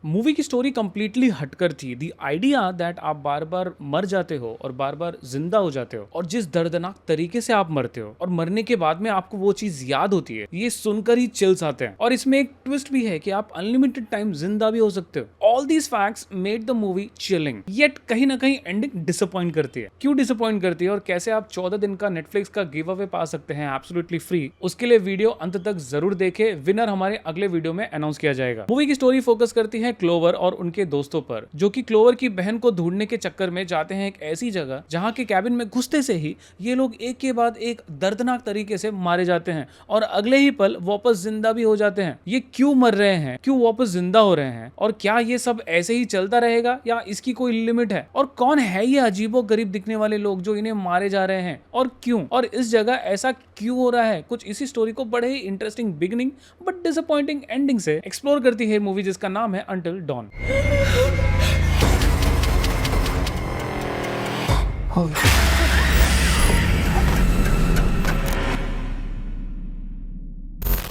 Movie की story completely हटकर थी। द आइडिया दैट आप बार बार मर जाते हो और बार बार जिंदा हो जाते हो और जिस दर्दनाक तरीके से आप मरते हो और मरने के बाद में आपको वो चीज याद होती है, ये सुनकर ही चिल्स आते हैं। और इसमें एक ट्विस्ट भी है कि आप अनलिमिटेड टाइम जिंदा भी हो सकते हो। All these facts made the movie chilling, yet कहीं ना कहीं एंडिंग डिसअपॉइंट करती है। क्यों डिसअपॉइंट करती है और कैसे आप 14 दिन का नेटफ्लिक्स का गिव अवे पा सकते हैं एब्सोल्युटली फ्री, उसके लिए वीडियो अंत तक जरूर देखें। विनर हमारे अगले वीडियो में अनाउंस किया जाएगा। मूवी की स्टोरी फोकस करती है क्लोवर और उनके दोस्तों पर, जो कि क्लोवर की बहन को ढूंढने के चक्कर में जाते हैं एक ऐसी जगह जहां के कैबिन में घुसते से ही ये लोग एक के बाद एक दर्दनाक तरीके से मारे जाते हैं और अगले ही पल वापस जिंदा भी हो जाते हैं। ये क्यों मर रहे हैं, क्यों वापस जिंदा हो रहे हैं और क्या ये सब ऐसे ही चलता रहेगा या इसकी कोई लिमिट है? और कौन है ये अजीबो गरीब दिखने वाले लोग जो इन्हें मारे जा रहे हैं और क्यों, और इस जगह ऐसा क्यों हो रहा है? कुछ इसी स्टोरी को बड़े ही interesting beginning but disappointing ending से एक्सप्लोर करती है मूवी, जिसका नाम है until dawn.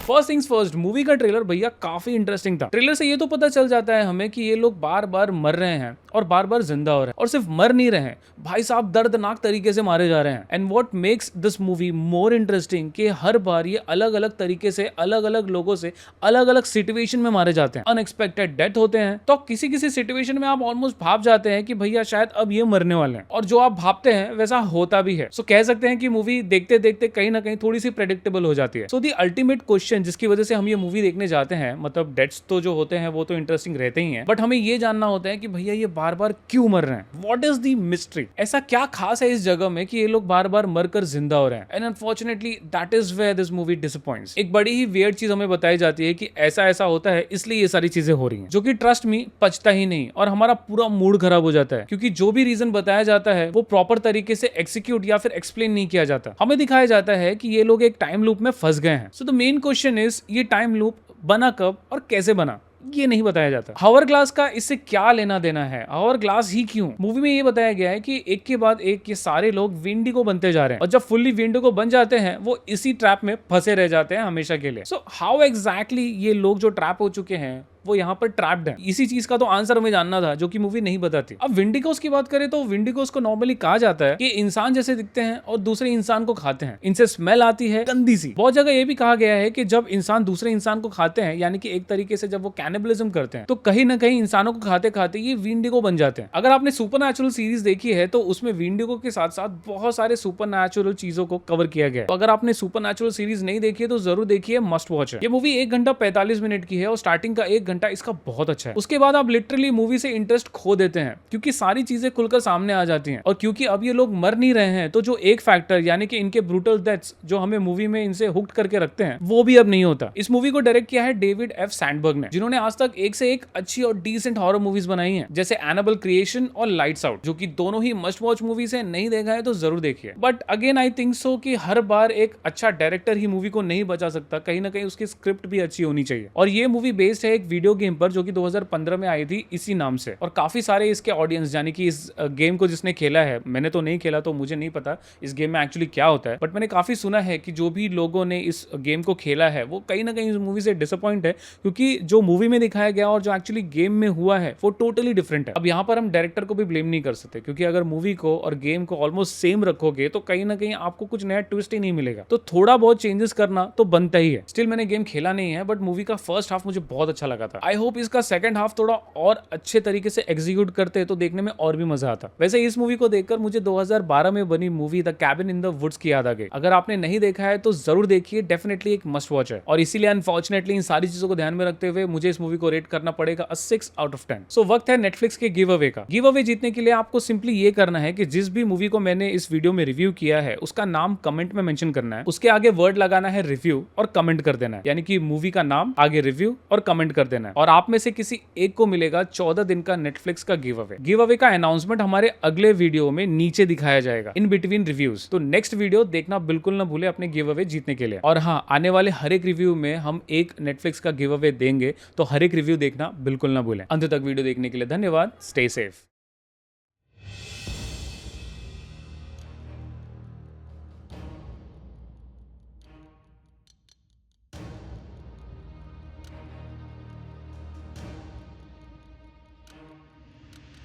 First things first, movie का ट्रेलर भैया काफी इंटरेस्टिंग था। ट्रेलर से ये तो पता चल जाता है हमें कि ये लोग बार बार मर रहे हैं और बार बार जिंदा हो रहे हैं, और सिर्फ मर नहीं रहे हैं भाई साहब, दर्दनाक तरीके से मारे जा रहे हैं। And what makes this movie more interesting कि हर बार ये अलग अलग तरीके से अलग अलग लोगों से अलग अलग सिचुएशन में मारे जाते हैं। अनएक्सपेक्टेड डेथ होते हैं, तो किसी किसी सिचुएशन में आप ऑलमोस्ट भाप जाते हैं कि भैया शायद अब ये मरने वाले हैं, और जो आप भापते हैं वैसा होता भी है। सो कह सकते हैं कि मूवी देखते देखते कहीं ना कहीं थोड़ी सी प्रेडिक्टेबल हो जाती है। सो द अल्टीमेट क्वेश्चन जिसकी वजह से हम ये मूवी देखने जाते हैं, मतलब डेथ्स तो जो होते हैं वो तो इंटरेस्टिंग रहते ही हैं, बट हमें ये जानना होता है कि भैया ये बार बार क्यों मर रहे हैं। What is the mystery? ऐसा क्या खास है इस जगह में कि ये लोग बार बार मरकर जिंदा हो रहे हैं? And unfortunately that is where this movie disappoints. एक बड़ी ही वियर्ड चीज हमें बताई जाती है कि ऐसा ऐसा होता है इसलिए ये सारी चीजें हो रही हैं, जो कि ट्रस्ट मी पचता ही नहीं और हमारा पूरा मूड खराब हो जाता है, क्योंकि जो भी रीजन बताया जाता है वो प्रॉपर तरीके से एक्सिक्यूट या फिर एक्सप्लेन नहीं किया जाता। हमें दिखाया जाता है कि ये लोग एक टाइम लूप में फंस गए हैं। So the main question is, ये टाइम लूप बना कब और कैसे बना, ये नहीं बताया जाता। हावर ग्लास का इससे क्या लेना देना है? हावर ग्लास ही क्यों? मूवी में ये बताया गया है कि एक के बाद एक ये सारे लोग विंडिगो बनते जा रहे हैं, और जब फुल्ली विंडिगो बन जाते हैं वो इसी ट्रैप में फंसे रह जाते हैं हमेशा के लिए। सो हाउ एग्जैक्टली ये लोग जो ट्रैप हो चुके हैं वो यहाँ पर ट्रैप्ड है, इसी चीज का तो आंसर हमें जानना था, जो कि मूवी नहीं बताती। अब विंडिगोस की बात करें तो विंडिगोस को नॉर्मली कहा जाता है कि इंसान जैसे दिखते हैं और दूसरे इंसान को खाते हैं, इनसे स्मेल आती है गंदी सी। बहुत जगह ये भी कहा गया है कि जब इंसान दूसरे इंसान को खाते हैं, यानी कि एक तरीके से जब वो कैनिबलिज्म करते हैं, तो कहीं ना कहीं इंसानों को खाते खाते ये विंडिगो बन जाते हैं। अगर आपने सुपरनैचुरल सीरीज देखी है तो उसमें विंडिगो के साथ साथ बहुत सारे सुपरनैचुरल चीजों को कवर किया गया है। तो अगर आपने सुपरनैचुरल सीरीज नहीं देखी है तो जरूर देखिए, मस्ट वॉच है। ये मूवी 1 घंटा 45 मिनट की है और स्टार्टिंग का 1 घंटा इसका बहुत अच्छा है। उसके बाद आप लिटरली मूवी से इंटरेस्ट खो देते हैं, क्योंकि सारी चीजें खुलकर सामने आ जाती हैं। और क्योंकि अब ये लोग मर नहीं रहे हैं, तो जो एक फैक्टर यानी कि इनके ब्रूटल डेथ्स जो हमें मूवी में इनसे हुक्ड करके रखते हैं, वो भी अब नहीं होता। इस मूवी को डायरेक्ट किया है डेविड एफ सैंडबर्ग ने, जिन्होंने आज तक एक से एक अच्छी और डिसेंट हॉरर मूवीज बनाई हैं, जैसे एनाबेल क्रिएशन और लाइट्स आउट, जो कि दोनों ही मस्ट वॉच मूवीज है। नहीं देखा है तो जरूर देखिए। But again I think so कि हर बार एक अच्छा डायरेक्टर ही मूवी को नहीं बचा सकता, कहीं ना कहीं उसकी स्क्रिप्ट भी अच्छी होनी चाहिए। और ये मूवी बेस्ड है एक वीडियो गेम पर, जो कि 2015 में आई थी इसी नाम से। और काफी सारे इसके ऑडियंस, यानी कि इस गेम को जिसने खेला है, मैंने तो नहीं खेला तो मुझे नहीं पता इस गेम में एक्चुअली क्या होता है, बट मैंने काफी सुना है कि जो भी लोगों ने इस गेम को खेला है वो कहीं ना कहीं इस मूवी से डिसअपॉइंट है, क्योंकि जो मूवी में दिखाया गया और जो एक्चुअली गेम में हुआ है वो टोटली डिफरेंट है। अब यहाँ पर हम डायरेक्टर को भी ब्लेम नहीं कर सकते, क्योंकि अगर मूवी को और गेम को ऑलमोस्ट सेम रखोगे तो कहीं ना कहीं आपको कुछ नया ट्विस्ट ही नहीं मिलेगा। तो थोड़ा बहुत चेंजेस करना तो बनता ही है। स्टिल मैंने गेम खेला नहीं है, बट मूवी का फर्स्ट हाफ मुझे बहुत अच्छा लगा था। आई होप इसका सेकंड हाफ थोड़ा और अच्छे तरीके से एग्जीक्यूट करते तो देखने में और भी मजा आता। वैसे इस मूवी को देखकर मुझे 2012 में बनी movie The Cabin in the Woods की याद आ गई। अगर आपने नहीं देखा है तो जरूर देखिए, डेफिनेटली एक मस्ट वॉच है। और इसीलिए अनफॉर्चुनेटली इन सारी चीजों को ध्यान में रखते हुए मुझे इस मूवी को रेट करना पड़ेगा 6 आउट ऑफ 10। सो वक्त है नेटफ्लिक्स के गिव अवे का। गिव अवे जीतने के लिए आपको सिंपली ये करना है कि जिस भी मूवी को मैंने इस वीडियो में रिव्यू किया है उसका नाम कमेंट में मेंशन करना है, उसके आगे वर्ड लगाना है रिव्यू और कमेंट कर देना है, यानी कि मूवी का नाम आगे रिव्यू और कमेंट कर देना है। और आप में से किसी एक को मिलेगा 14 दिन का नेटफ्लिक्स का गिव अवे। गिव अवे का अनाउंसमेंट हमारे अगले वीडियो में नीचे दिखाया जाएगा इन बिटवीन रिव्यूज। तो नेक्स्ट वीडियो देखना बिल्कुल ना भूले अपने गिव अवे जीतने के लिए। और हाँ, आने वाले हर एक रिव्यू में हम एक नेटफ्लिक्स का गिव अवे देंगे, तो हर एक रिव्यू देखना बिल्कुल ना भूलें। अंत तक वीडियो देखने के लिए धन्यवाद। Stay safe.